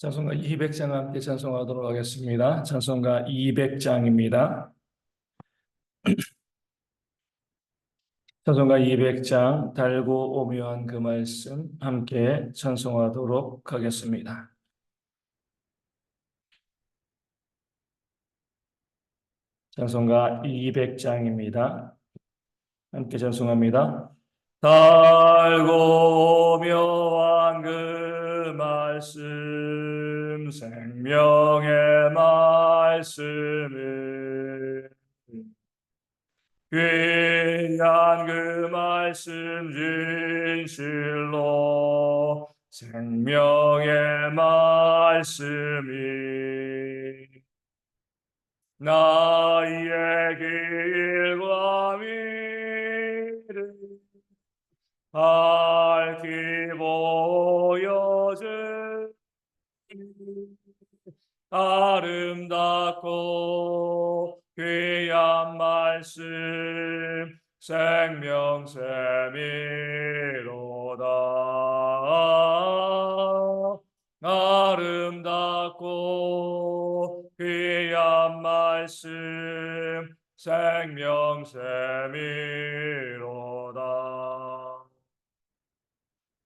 찬송가 200장 함께 찬송하도록 하겠습니다. 찬송가 200장입니다. 찬송가 200장 달고 오묘한 그 말씀 함께 찬송하도록 하겠습니다. 찬송가 200장입니다. 함께 찬송합니다. 달고 오묘한 그 말씀 생명의 말씀을 귀한 그 말씀 진실로 생명의 말씀이 나의 길과 미를 밝히 보여주니 아름답고 귀한 말씀 생명샘이로다. 아름답고 귀한 말씀 생명샘이로다.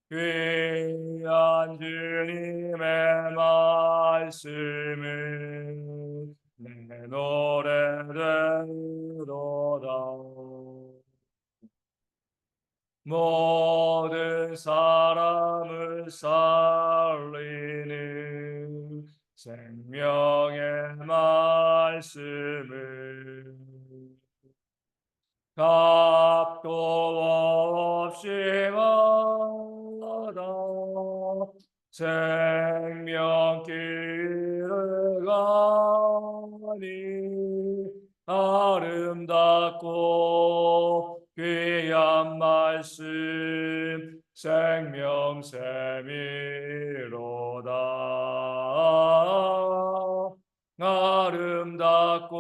귀한 주님의 말씀을 내 노래되도다. 모든 사람을 살리는 생명의 말씀을 값도 없이 받아 생명길을 가니 아름답고 귀한 말씀 생명샘이로다. 아름답고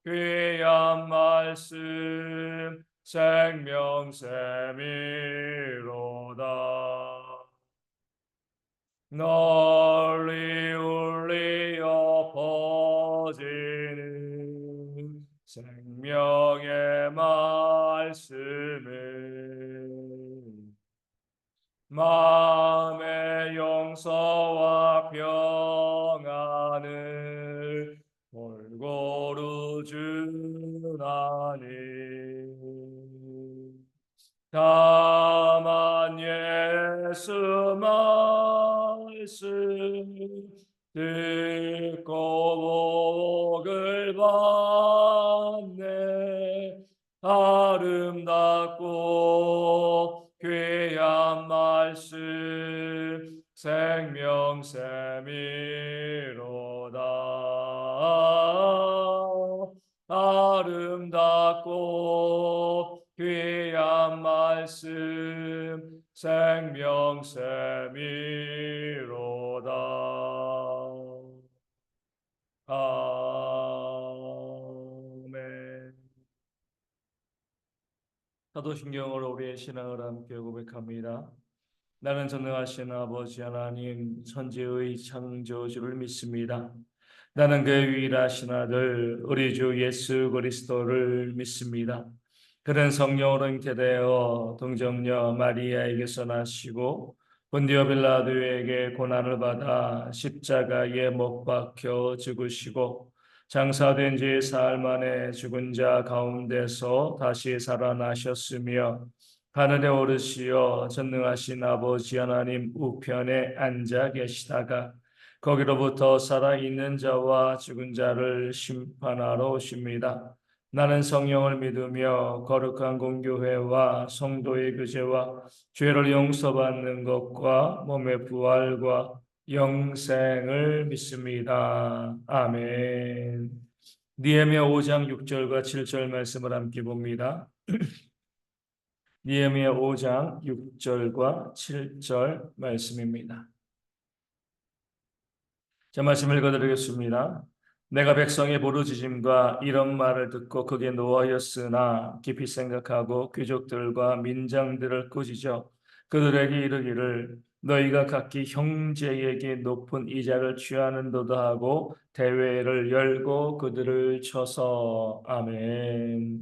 귀한 말씀 생명샘이로다. 널리 울리어 퍼지는 생명의 말씀을 마음의 용서와 평안을 골고루 주나니 다만 예수 말씀 듣고 복을 받네. 아름답고 귀한 말씀 생명샘이로다. 아름답고 귀한 말씀 생명샘이로다. 아멘. 사도신경으로 우리의 신앙을 함께 고백합니다. 나는 전능하신 아버지 하나님 천지의 창조주를 믿습니다. 나는 그의 유일하신 아들 우리 주 예수 그리스도를 믿습니다. 그는 성령으로 잉태되어 동정녀 마리아에게서 나시고 본디오 빌라도에게 고난을 받아 십자가에 못 박혀 죽으시고 장사된 지 사흘 만에 죽은 자 가운데서 다시 살아나셨으며 하늘에 오르시어 전능하신 아버지 하나님 우편에 앉아 계시다가 거기로부터 살아있는 자와 죽은 자를 심판하러 오십니다. 나는 성령을 믿으며 거룩한 공교회와 성도의 교제와 죄를 용서받는 것과 몸의 부활과 영생을 믿습니다. 아멘. 느헤미야 5장 6절과 7절 말씀을 함께 봅니다. 느헤미야 5장 6절과 7절 말씀입니다. 자, 말씀 읽어드리겠습니다. 내가 백성의 부르짖음과 이런 말을 듣고 극에 노하였으나 깊이 생각하고 귀족들과 민장들을 꾸짖어 그들에게 이르기를 너희가 각기 형제에게 높은 이자를 취하는도다 하고 대회를 열고 그들을 쳐서. 아멘.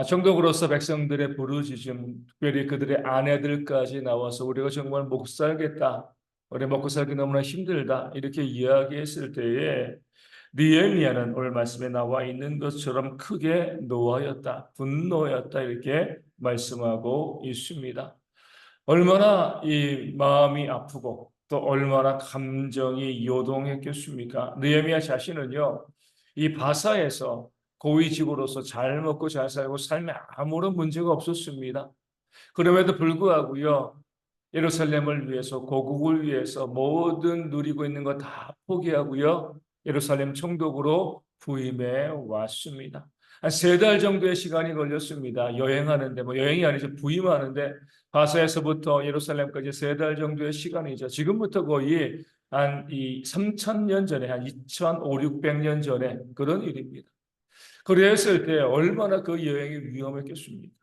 총독으로서 백성들의 부르짖음, 특별히 그들의 아내들까지 나와서 우리가 정말 못 살겠다, 우리 먹고 살기 너무나 힘들다 이렇게 이야기했을 때에 느헤미야는 오늘 말씀에 나와 있는 것처럼 크게 노하였다, 분노였다 이렇게 말씀하고 있습니다. 얼마나 이 마음이 아프고 또 얼마나 감정이 요동했겠습니까? 느헤미야 자신은요, 이 바사에서 고위직으로서 잘 먹고 잘 살고 삶에 아무런 문제가 없었습니다. 그럼에도 불구하고요, 예루살렘을 위해서, 고국을 위해서 모든 누리고 있는 거 다 포기하고요, 예루살렘 총독으로 부임해 왔습니다. 한 3달 정도의 시간이 걸렸습니다. 여행하는데, 뭐 여행이 아니죠. 부임하는데, 바사에서부터 예루살렘까지 3달 정도의 시간이죠. 지금부터 거의 한 3,000년 전에, 한 2,500, 600년 전에 그런 일입니다. 그랬을 때 얼마나 그 여행이 위험했겠습니까?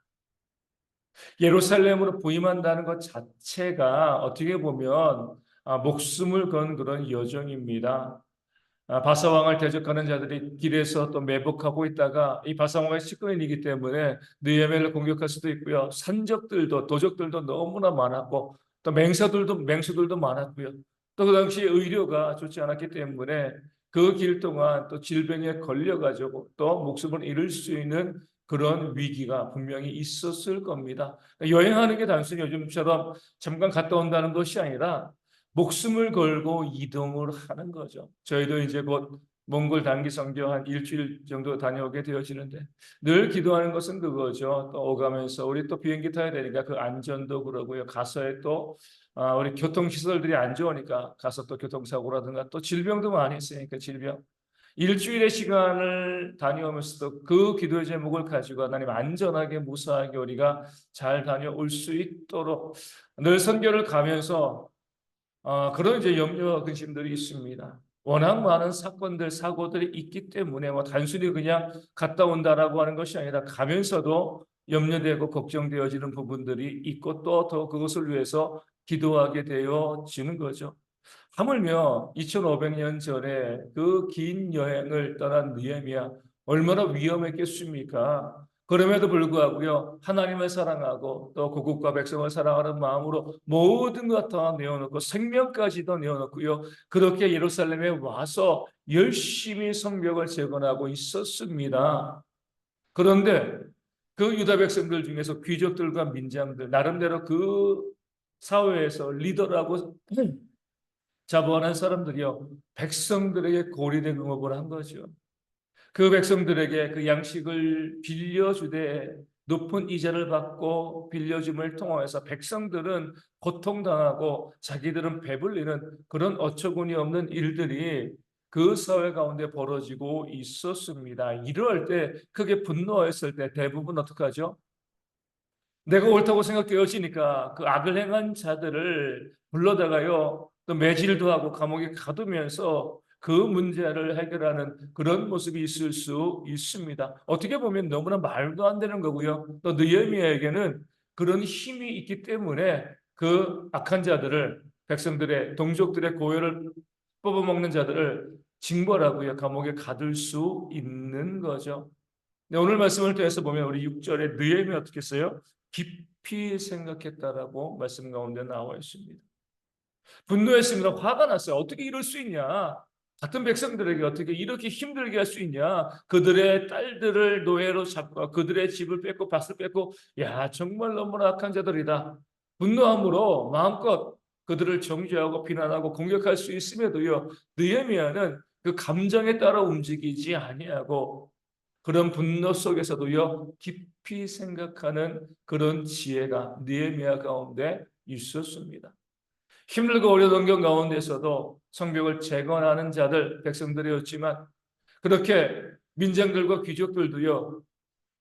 예루살렘으로 부임한다는 것 자체가 어떻게 보면 목숨을 건 그런 여정입니다. 바사왕을 대적하는 자들이 길에서 또 매복하고 있다가 이 바사왕의 측근이기 때문에 느헤미야를 공격할 수도 있고요. 산적들도 도적들도 너무나 많았고 또 맹수들도 많았고요. 또 그 당시 의료가 좋지 않았기 때문에 그 길 동안 또 질병에 걸려가지고 또 목숨을 잃을 수 있는 그런 위기가 분명히 있었을 겁니다. 여행하는 게 단순히 요즘처럼 잠깐 갔다 온다는 것이 아니라 목숨을 걸고 이동을 하는 거죠. 저희도 이제 곧 몽골 단기 선교 한 일주일 정도 다녀오게 되어지는데 늘 기도하는 것은 그거죠. 또 오가면서 우리 또 비행기 타야 되니까 그 안전도 그러고요. 가서의 또 우리 교통시설들이 안 좋으니까 가서 또 교통사고라든가 또 질병도 많이 있으니까 질병. 일주일의 시간을 다녀오면서도 그 기도의 제목을 가지고 하나님 안전하게 무사하게 우리가 잘 다녀올 수 있도록 늘 선교를 가면서 그런 이제 염려 근심들이 있습니다. 워낙 많은 사건들, 사고들이 있기 때문에 뭐 단순히 그냥 갔다 온다라고 하는 것이 아니라 가면서도 염려되고 걱정되어지는 부분들이 있고 또 더 그것을 위해서 기도하게 되어지는 거죠. 하물며 2500년 전에 그 긴 여행을 떠난 느헤미야 얼마나 위험했겠습니까? 그럼에도 불구하고요, 하나님을 사랑하고 또 고국과 백성을 사랑하는 마음으로 모든 것 다 내어놓고 생명까지도 내어놓고요, 그렇게 예루살렘에 와서 열심히 성벽을 재건하고 있었습니다. 그런데 그 유다 백성들 중에서 귀족들과 민장들 나름대로 그 사회에서 리더라고 자부하는 사람들이요, 백성들에게 고리대 응업을 한 거죠. 그 백성들에게 그 양식을 빌려주되 높은 이자를 받고 빌려줌을 통해서 백성들은 고통당하고 자기들은 배불리는 그런 어처구니 없는 일들이 그 사회 가운데 벌어지고 있었습니다. 이럴 때 크게 분노했을 때 대부분 어떻게 하죠? 내가 옳다고 생각되어지니까 그 악을 행한 자들을 불러다가요, 또 매질도 하고 감옥에 가두면서 그 문제를 해결하는 그런 모습이 있을 수 있습니다. 어떻게 보면 너무나 말도 안 되는 거고요. 또 느헤미야에게는 그런 힘이 있기 때문에 그 악한 자들을, 백성들의 동족들의 고열을 뽑아먹는 자들을 징벌하고요, 감옥에 가둘 수 있는 거죠. 네, 오늘 말씀을 통해서 보면 우리 6절에 느헤미야 어떻게 했어요? 깊이 생각했다라고 말씀 가운데 나와 있습니다. 분노했습니다. 화가 났어요. 어떻게 이럴 수 있냐? 같은 백성들에게 어떻게 이렇게 힘들게 할 수 있냐? 그들의 딸들을 노예로 잡고 그들의 집을 뺏고 밭을 뺏고, 야, 정말 너무나 악한 자들이다. 분노함으로 마음껏 그들을 정죄하고 비난하고 공격할 수 있음에도요, 느헤미야는 그 감정에 따라 움직이지 아니하고 그런 분노 속에서도요, 깊이 생각하는 그런 지혜가 느헤미야 가운데 있었습니다. 힘들고 어려운 환경 가운데서도 성벽을 재건하는 자들, 백성들이었지만 그렇게 민장들과 귀족들도요,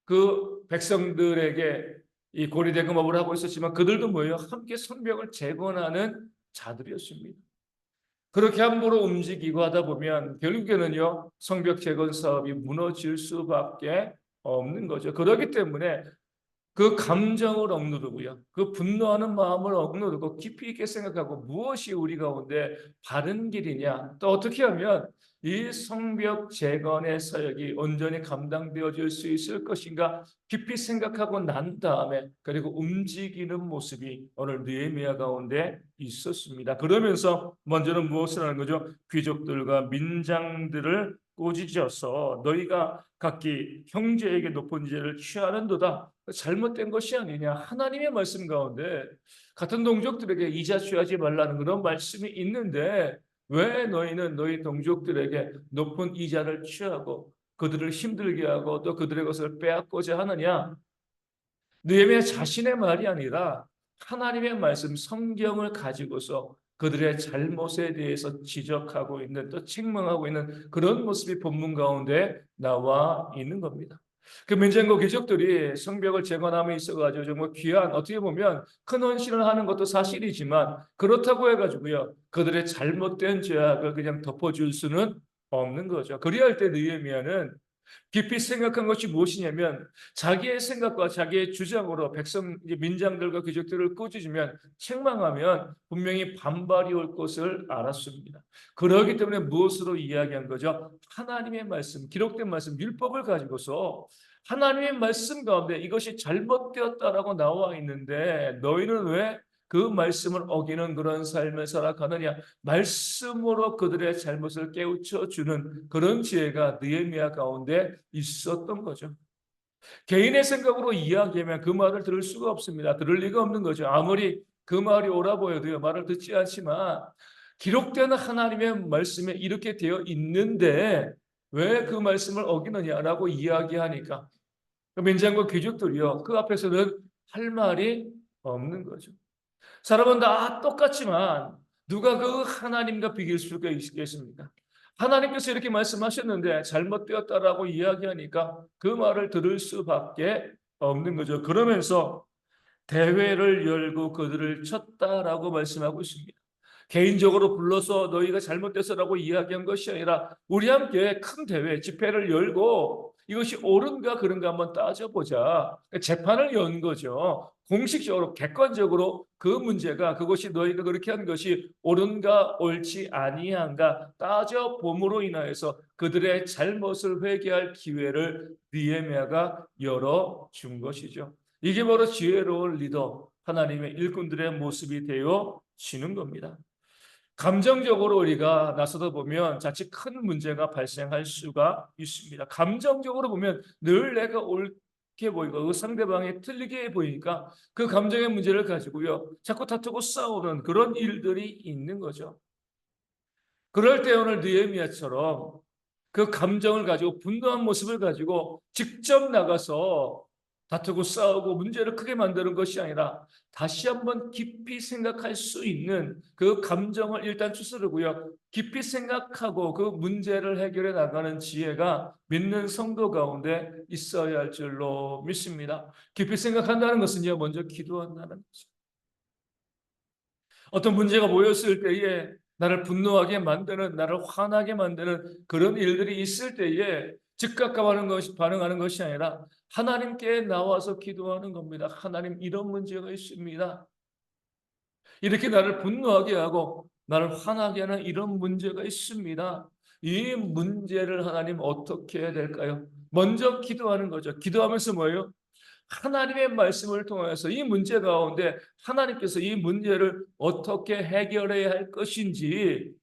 그 백성들에게 이 고리대금업을 하고 있었지만 그들도 뭐예요? 함께 성벽을 재건하는 자들이었습니다. 그렇게 함부로 움직이고 하다 보면 결국에는요, 성벽 재건 사업이 무너질 수밖에 없는 거죠. 그렇기 때문에 그 감정을 억누르고요. 그 분노하는 마음을 억누르고 깊이 있게 생각하고 무엇이 우리 가운데 바른 길이냐, 또 어떻게 하면 이 성벽 재건의 사역이 온전히 감당되어질 수 있을 것인가 깊이 생각하고 난 다음에 그리고 움직이는 모습이 오늘 느헤미야 가운데 있었습니다. 그러면서 먼저는 무엇을 하는 거죠? 귀족들과 민장들을 꾸짖어서 너희가 각기 형제에게 높은 죄를 취하는도다. 잘못된 것이 아니냐. 하나님의 말씀 가운데 같은 동족들에게 이자 취하지 말라는 그런 말씀이 있는데 왜 너희는 너희 동족들에게 높은 이자를 취하고 그들을 힘들게 하고 또 그들의 것을 빼앗고자 하느냐? 느헤미야 자신의 말이 아니라 하나님의 말씀 성경을 가지고서 그들의 잘못에 대해서 지적하고 있는 또 책망하고 있는 그런 모습이 본문 가운데 나와 있는 겁니다. 그 민정고 귀족들이 성벽을 재건함에 있어가지고 정말 귀한 어떻게 보면 큰 헌신을 하는 것도 사실이지만 그렇다고 해가지고요 그들의 잘못된 죄악을 그냥 덮어줄 수는 없는 거죠. 그리할 때 느헤미야는 깊이 생각한 것이 무엇이냐면 자기의 생각과 자기의 주장으로 백성 민장들과 귀족들을 꾸짖으면 책망하면 분명히 반발이 올 것을 알았습니다. 그러기 때문에 무엇으로 이야기한 거죠? 하나님의 말씀, 기록된 말씀, 율법을 가지고서 하나님의 말씀 가운데 이것이 잘못되었다라고 나와 있는데 너희는 왜 그 말씀을 어기는 그런 삶을 살아가느냐? 말씀으로 그들의 잘못을 깨우쳐 주는 그런 지혜가 느헤미야 가운데 있었던 거죠. 개인의 생각으로 이야기하면 그 말을 들을 수가 없습니다. 들을 리가 없는 거죠. 아무리 그 말이 옳아 보여도요. 말을 듣지 않지만 기록된 하나님의 말씀에 이렇게 되어 있는데 왜 그 말씀을 어기느냐라고 이야기하니까 민장과 귀족들이요. 그 앞에서는 할 말이 없는 거죠. 사람은 다 똑같지만 누가 그 하나님과 비길 수가 있겠습니까? 하나님께서 이렇게 말씀하셨는데 잘못되었다라고 이야기하니까 그 말을 들을 수밖에 없는 거죠. 그러면서 대회를 열고 그들을 쳤다라고 말씀하고 있습니다. 개인적으로 불러서 너희가 잘못돼서라고 이야기한 것이 아니라 우리 함께 큰 대회, 집회를 열고 이것이 옳은가 그른가 한번 따져보자. 재판을 연 거죠. 공식적으로 객관적으로 그 문제가 그것이 너희가 그렇게 한 것이 옳은가 옳지 아니한가 따져봄으로 인하여서 그들의 잘못을 회개할 기회를 느헤미야가 열어준 것이죠. 이게 바로 지혜로운 리더, 하나님의 일꾼들의 모습이 되어지는 겁니다. 감정적으로 우리가 나서다 보면 자칫 큰 문제가 발생할 수가 있습니다. 감정적으로 보면 늘 내가 옳게 보이고 그 상대방이 틀리게 보이니까 그 감정의 문제를 가지고요. 자꾸 다투고 싸우는 그런 일들이 있는 거죠. 그럴 때 오늘 느헤미야처럼 그 감정을 가지고 분노한 모습을 가지고 직접 나가서 다투고 싸우고 문제를 크게 만드는 것이 아니라 다시 한번 깊이 생각할 수 있는 그 감정을 일단 추스르고요. 깊이 생각하고 그 문제를 해결해 나가는 지혜가 믿는 성도 가운데 있어야 할 줄로 믿습니다. 깊이 생각한다는 것은요, 먼저 기도한다는 거죠. 어떤 문제가 모였을 때에 나를 분노하게 만드는, 나를 화나게 만드는 그런 일들이 있을 때에 즉각 반응하는 것이 아니라 하나님께 나와서 기도하는 겁니다. 하나님, 이런 문제가 있습니다. 이렇게 나를 분노하게 하고 나를 화나게 하는 이런 문제가 있습니다. 이 문제를 하나님 어떻게 해야 될까요? 먼저 기도하는 거죠. 기도하면서 뭐예요? 하나님의 말씀을 통해서 이 문제 가운데 하나님께서 이 문제를 어떻게 해결해야 할 것인지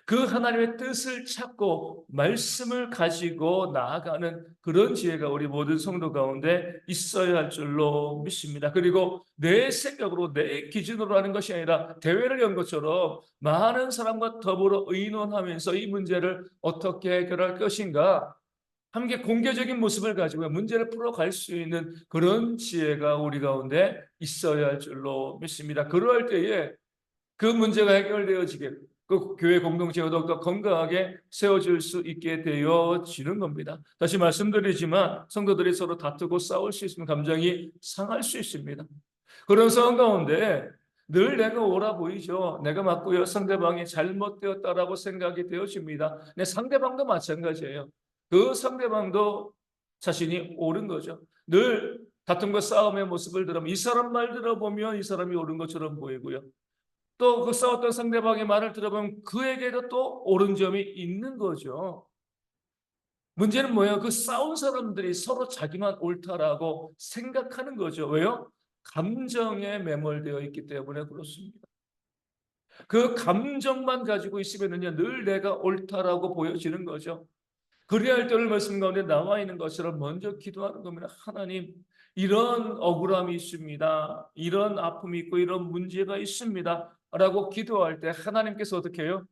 그 하나님의 뜻을 찾고 말씀을 가지고 나아가는 그런 지혜가 우리 모든 성도 가운데 있어야 할 줄로 믿습니다. 그리고 내 생각으로 내 기준으로 하는 것이 아니라 대회를 연 것처럼 많은 사람과 더불어 의논하면서 이 문제를 어떻게 해결할 것인가 함께 공개적인 모습을 가지고 문제를 풀어갈 수 있는 그런 지혜가 우리 가운데 있어야 할 줄로 믿습니다. 그러할 때에 그 문제가 해결되어지게 그 교회 공동체가 더욱더 건강하게 세워질 수 있게 되어지는 겁니다. 다시 말씀드리지만 성도들이 서로 다투고 싸울 수 있으면 감정이 상할 수 있습니다. 그런 상황 가운데 늘 내가 옳아 보이죠. 내가 맞고요. 상대방이 잘못되었다라고 생각이 되어집니다. 내 상대방도 마찬가지예요. 그 상대방도 자신이 옳은 거죠. 늘 다툼과 싸움의 모습을 들으면 이 사람 말 들어보면 이 사람이 옳은 것처럼 보이고요. 또 그 싸웠던 상대방의 말을 들어보면 그에게도 또 옳은 점이 있는 거죠. 문제는 뭐예요? 그 싸운 사람들이 서로 자기만 옳다라고 생각하는 거죠. 왜요? 감정에 매몰되어 있기 때문에 그렇습니다. 그 감정만 가지고 있으면은요, 늘 내가 옳다라고 보여지는 거죠. 그래야 할 때를 말씀 가운데 나와 있는 것처럼 먼저 기도하는 겁니다. 하나님, 이런 억울함이 있습니다. 이런 아픔이 있고 이런 문제가 있습니다. 라고 기도할 때 하나님께서 어떻게 해요?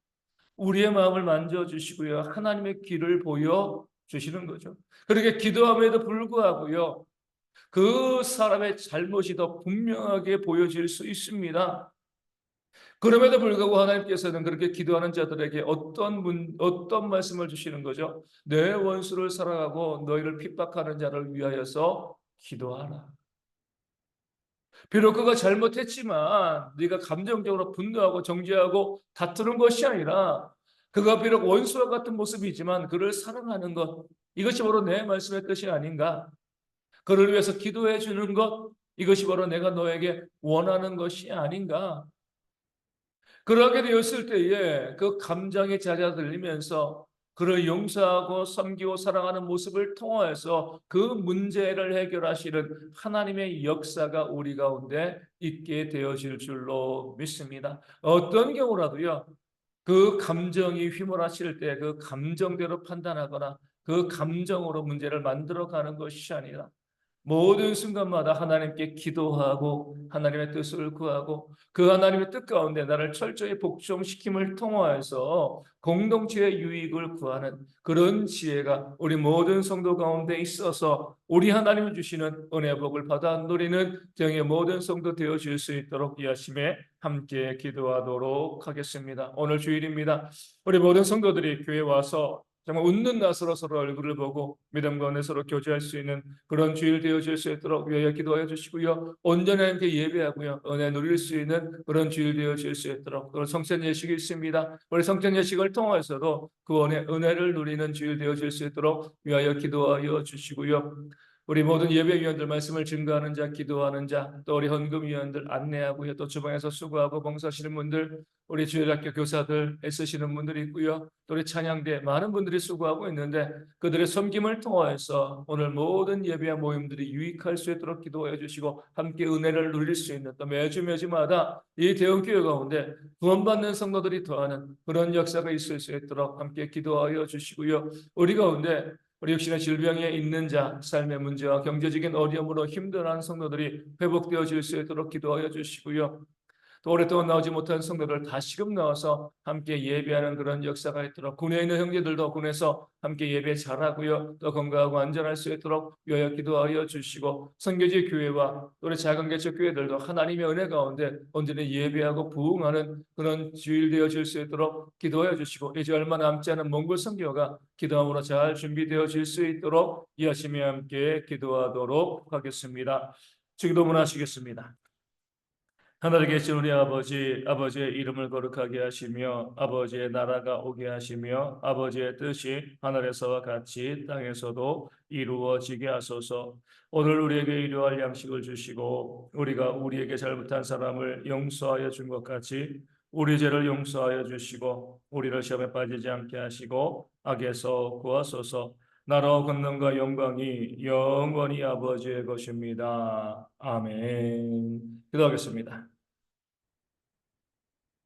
우리의 마음을 만져주시고요. 하나님의 길을 보여주시는 거죠. 그렇게 기도함에도 불구하고요. 그 사람의 잘못이 더 분명하게 보여질 수 있습니다. 그럼에도 불구하고 하나님께서는 그렇게 기도하는 자들에게 어떤 말씀을 주시는 거죠? 내 원수를 사랑하고 너희를 핍박하는 자를 위하여서 기도하라. 비록 그가 잘못했지만 네가 감정적으로 분노하고 정죄하고 다투는 것이 아니라 그가 비록 원수와 같은 모습이지만 그를 사랑하는 것, 이것이 바로 내 말씀의 뜻이 아닌가? 그를 위해서 기도해 주는 것, 이것이 바로 내가 너에게 원하는 것이 아닌가? 그러게 되었을 때에 그 감정이 잦아들면서 그를 용서하고 섬기고 사랑하는 모습을 통하여서 그 문제를 해결하시는 하나님의 역사가 우리 가운데 있게 되어질 줄로 믿습니다. 어떤 경우라도요, 그 감정이 휘몰아칠 때 그 감정대로 판단하거나 그 감정으로 문제를 만들어가는 것이 아니라 모든 순간마다 하나님께 기도하고 하나님의 뜻을 구하고 그 하나님의 뜻 가운데 나를 철저히 복종시킴을 통하여서 공동체의 유익을 구하는 그런 지혜가 우리 모든 성도 가운데 있어서 우리 하나님이 주시는 은혜 복을 받아 누리는 저의 모든 성도 되어질 수 있도록 이 아침에 함께 기도하도록 하겠습니다. 오늘 주일입니다. 우리 모든 성도들이 교회 와서 정말 웃는 낯으로 서로 얼굴을 보고 믿음 가운데 서로 교제할 수 있는 그런 주일 되어질 수 있도록 위하여 기도하여 주시고요. 온전히 함께 예배하고요. 은혜 누릴 수 있는 그런 주일 되어질 수 있도록 오늘 성찬 예식이 있습니다. 우리 성찬 예식을 통해서도 그 은혜를 누리는 주일 되어질 수 있도록 위하여 기도하여 주시고요. 우리 모든 예배위원들 말씀을 증거하는 자, 기도하는 자, 또 우리 헌금위원들 안내하고요. 또 주방에서 수고하고 봉사하시는 분들, 우리 주일학교 교사들 애쓰시는 분들이 있고요. 또 우리 찬양대 많은 분들이 수고하고 있는데 그들의 섬김을 통하여서 오늘 모든 예배와 모임들이 유익할 수 있도록 기도해 주시고 함께 은혜를 누릴 수 있는 또 매주마다 이 대형교회 가운데 구원받는 성도들이 더하는 그런 역사가 있을 수 있도록 함께 기도하여 주시고요. 우리 가운데 우리 역시나 질병에 있는 자, 삶의 문제와 경제적인 어려움으로 힘들어하는 성도들이 회복되어질 수 있도록 기도하여 주시고요. 또 오랫동안 나오지 못한 성도들 다시금 나와서 함께 예배하는 그런 역사가 있도록 군에 있는 형제들도 군에서 함께 예배 잘하고요. 또 건강하고 안전할 수 있도록 위하여 기도하여 주시고 선교지 교회와 우리 작은 개척 교회들도 하나님의 은혜 가운데 온전히 예배하고 부흥하는 그런 주일 되어질 수 있도록 기도하여 주시고 이제 얼마 남지 않은 몽골 선교가 기도함으로 잘 준비되어질 수 있도록 이 아침에 함께 기도하도록 하겠습니다. 기도문하시겠습니다. 하늘에 계신 우리 아버지, 아버지의 이름을 거룩하게 하시며 아버지의 나라가 오게 하시며 아버지의 뜻이 하늘에서와 같이 땅에서도 이루어지게 하소서. 오늘 우리에게 일용할 양식을 주시고 우리가 우리에게 잘못한 사람을 용서하여 준 것 같이 우리 죄를 용서하여 주시고 우리를 시험에 빠지지 않게 하시고 악에서 구하소서. 나라와 권능과 영광이 영원히 아버지의 것입니다. 아멘. 기도하겠습니다.